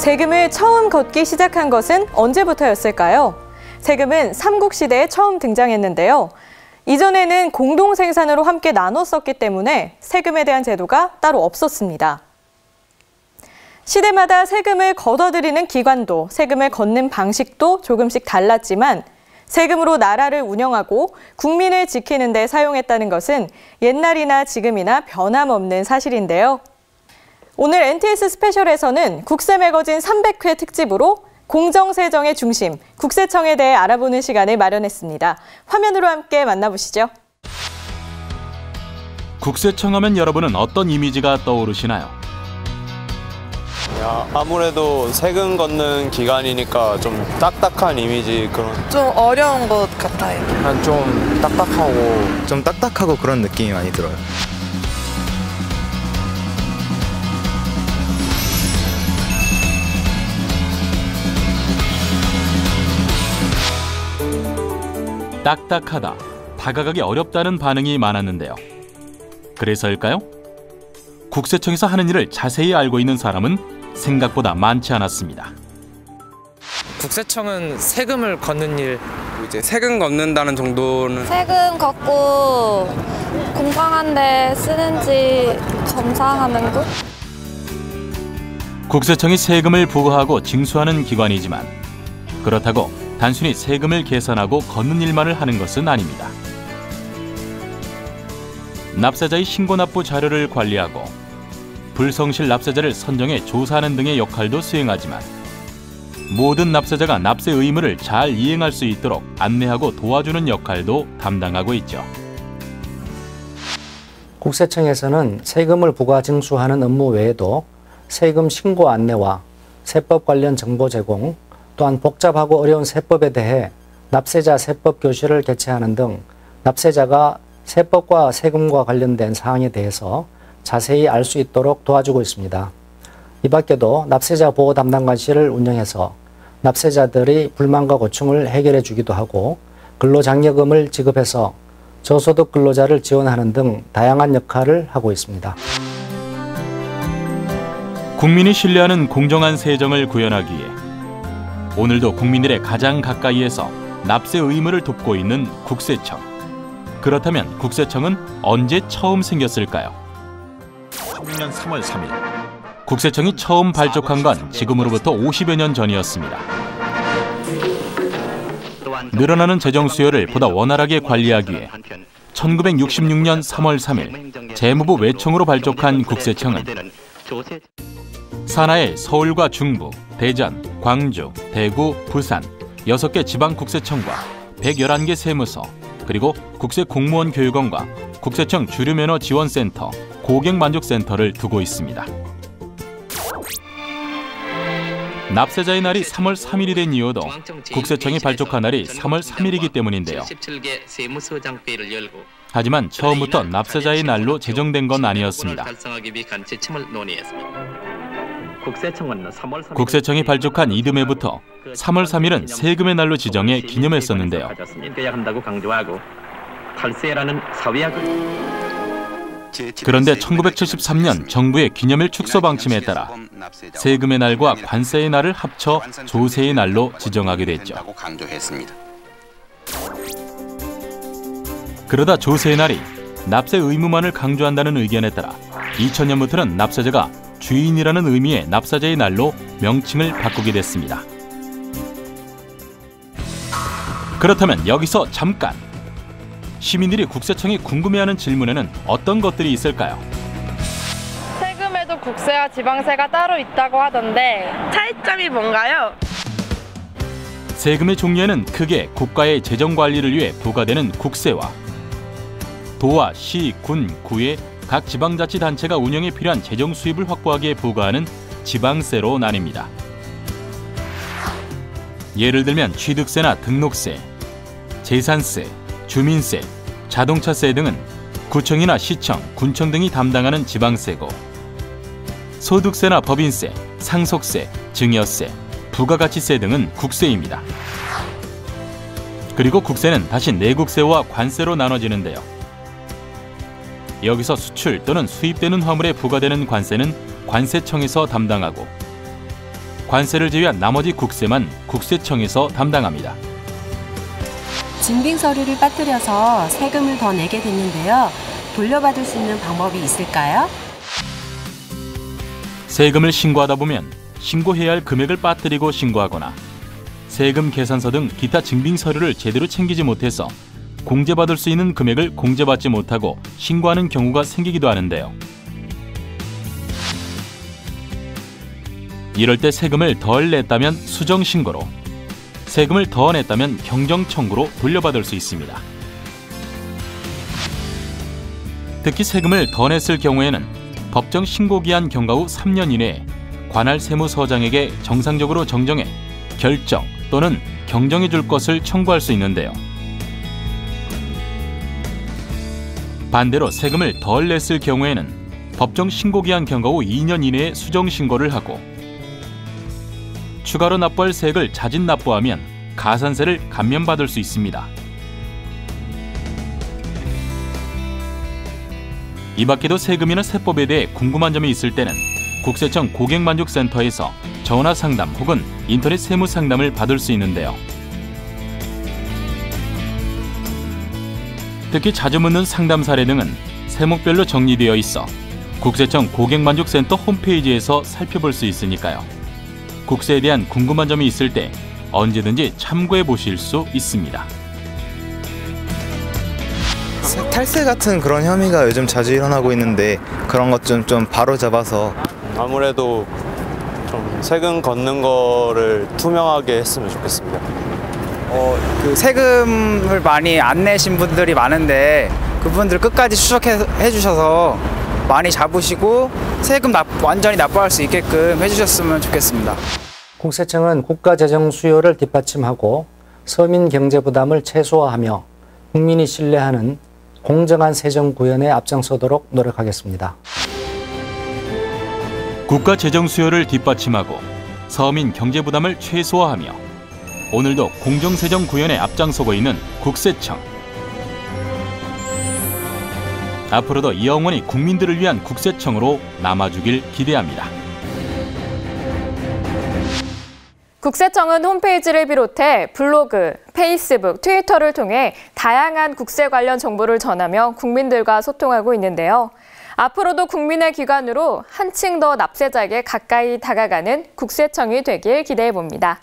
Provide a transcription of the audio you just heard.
세금을 처음 걷기 시작한 것은 언제부터였을까요? 세금은 삼국시대에 처음 등장했는데요. 이전에는 공동 생산으로 함께 나눠 썼기 때문에 세금에 대한 제도가 따로 없었습니다. 시대마다 세금을 걷어들이는 기관도 세금을 걷는 방식도 조금씩 달랐지만 세금으로 나라를 운영하고 국민을 지키는 데 사용했다는 것은 옛날이나 지금이나 변함없는 사실인데요. 오늘 NTS 스페셜에서는 국세 매거진 300회 특집으로 공정세정의 중심, 국세청에 대해 알아보는 시간을 마련했습니다. 화면으로 함께 만나보시죠. 국세청 하면 여러분은 어떤 이미지가 떠오르시나요? 아무래도 세금 걷는 기관이니까 좀 딱딱한 이미지 그런. 좀 어려운 것 같아요. 좀 딱딱하고 그런 느낌이 많이 들어요. 딱딱하다, 다가가기 어렵다는 반응이 많았는데요. 그래서일까요? 국세청에서 하는 일을 자세히 알고 있는 사람은 생각보다 많지 않았습니다. 국세청은 세금을 걷는 일, 이제 세금 걷는다는 정도는 세금 걷고 공평한데 쓰는지 검사하는 것? 국세청이 세금을 부과하고 징수하는 기관이지만 그렇다고 단순히 세금을 계산하고 걷는 일만을 하는 것은 아닙니다. 납세자의 신고납부 자료를 관리하고 불성실 납세자를 선정해 조사하는 등의 역할도 수행하지만 모든 납세자가 납세 의무를 잘 이행할 수 있도록 안내하고 도와주는 역할도 담당하고 있죠. 국세청에서는 세금을 부과 징수하는 업무 외에도 세금 신고 안내와 세법 관련 정보 제공, 또한 복잡하고 어려운 세법에 대해 납세자 세법 교실을 개최하는 등 납세자가 세법과 세금과 관련된 사항에 대해서 자세히 알 수 있도록 도와주고 있습니다. 이 밖에도 납세자 보호 담당관실을 운영해서 납세자들이 불만과 고충을 해결해 주기도 하고 근로장려금을 지급해서 저소득 근로자를 지원하는 등 다양한 역할을 하고 있습니다. 국민이 신뢰하는 공정한 세정을 구현하기 위해 오늘도 국민들의 가장 가까이에서 납세 의무를 돕고 있는 국세청. 그렇다면 국세청은 언제 처음 생겼을까요? 16년 3월 3일. 국세청이 처음 발족한 건 지금으로부터 50여 년 전이었습니다. 늘어나는 재정 수요를 보다 원활하게 관리하기 위해 1966년 3월 3일 재무부 외청으로 발족한 국세청은 산하의 서울과 중부, 대전, 광주, 대구, 부산 6개 지방국세청과 111개 세무서, 그리고 국세공무원교육원과 국세청 주류면허 지원센터, 고객만족센터를 두고 있습니다. 납세자의 날이 3월 3일이 된 이유도 국세청이 발족한 날이 3월 3일이기 때문인데요. 하지만 처음부터 납세자의 날로 제정된 건 아니었습니다. 국세청이 발족한 이듬해부터 3월 3일은 세금의 날로 지정해 기념했었는데요. 그런데 1973년 정부의 기념일 축소 방침에 따라 세금의 날과 관세의 날을 합쳐 조세의 날로 지정하게 됐죠. 그러다 조세의 날이 납세 의무만을 강조한다는 의견에 따라 2000년부터는 납세자가 주인이라는 의미의 납세자의 날로 명칭을 바꾸게 됐습니다. 그렇다면 여기서 잠깐! 시민들이 국세청이 궁금해하는 질문에는 어떤 것들이 있을까요? 세금에도 국세와 지방세가 따로 있다고 하던데 차이점이 뭔가요? 세금의 종류에는 크게 국가의 재정 관리를 위해 부과되는 국세와 도와 시, 군, 구의 각 지방자치단체가 운영에 필요한 재정 수입을 확보하기 위해 부과하는 지방세로 나뉩니다. 예를 들면 취득세나 등록세, 재산세, 주민세, 자동차세 등은 구청이나 시청, 군청 등이 담당하는 지방세고, 소득세나 법인세, 상속세, 증여세, 부가가치세 등은 국세입니다. 그리고 국세는 다시 내국세와 관세로 나눠지는데요. 여기서 수출 또는 수입되는 화물에 부과되는 관세는 관세청에서 담당하고, 관세를 제외한 나머지 국세만 국세청에서 담당합니다. 증빙 서류를 빠뜨려서 세금을 더 내게 됐는데요. 돌려받을 수 있는 방법이 있을까요? 세금을 신고하다 보면 신고해야 할 금액을 빠뜨리고 신고하거나 세금 계산서 등 기타 증빙 서류를 제대로 챙기지 못해서 공제받을 수 있는 금액을 공제받지 못하고 신고하는 경우가 생기기도 하는데요. 이럴 때 세금을 덜 냈다면 수정신고로, 세금을 더 냈다면 경정청구로 돌려받을 수 있습니다. 특히 세금을 더 냈을 경우에는 법정 신고기한 경과 후 3년 이내에 관할 세무서장에게 정상적으로 정정해 결정 또는 경정해 줄 것을 청구할 수 있는데요. 반대로 세금을 덜 냈을 경우에는 법정 신고기한 경과 후 2년 이내에 수정신고를 하고 추가로 납부할 세액을 자진 납부하면 가산세를 감면받을 수 있습니다. 이 밖에도 세금이나 세법에 대해 궁금한 점이 있을 때는 국세청 고객만족센터에서 전화 상담 혹은 인터넷 세무 상담을 받을 수 있는데요. 특히 자주 묻는 상담 사례 등은 세목별로 정리되어 있어 국세청 고객만족센터 홈페이지에서 살펴볼 수 있으니까요. 국세에 대한 궁금한 점이 있을 때 언제든지 참고해 보실 수 있습니다. 탈세 같은 그런 혐의가 요즘 자주 일어나고 있는데 그런 것 좀 바로 잡아서 아무래도 좀 세금 걷는 거를 투명하게 했으면 좋겠습니다. 그 세금을 많이 안 내신 분들이 많은데 그분들 끝까지 추적해 주셔서 많이 잡으시고 세금 완전히 납부할 수 있게끔 해주셨으면 좋겠습니다. 국세청은 국가 재정 수요를 뒷받침하고 서민 경제 부담을 최소화하며 국민이 신뢰하는 공정한 세정 구현에 앞장서도록 노력하겠습니다. 국가 재정 수요를 뒷받침하고 서민 경제 부담을 최소화하며 오늘도 공정세정 구현에 앞장서고 있는 국세청. 앞으로도 영원히 국민들을 위한 국세청으로 남아주길 기대합니다. 국세청은 홈페이지를 비롯해 블로그, 페이스북, 트위터를 통해 다양한 국세 관련 정보를 전하며 국민들과 소통하고 있는데요. 앞으로도 국민의 기관으로 한층 더 납세자에게 가까이 다가가는 국세청이 되길 기대해 봅니다.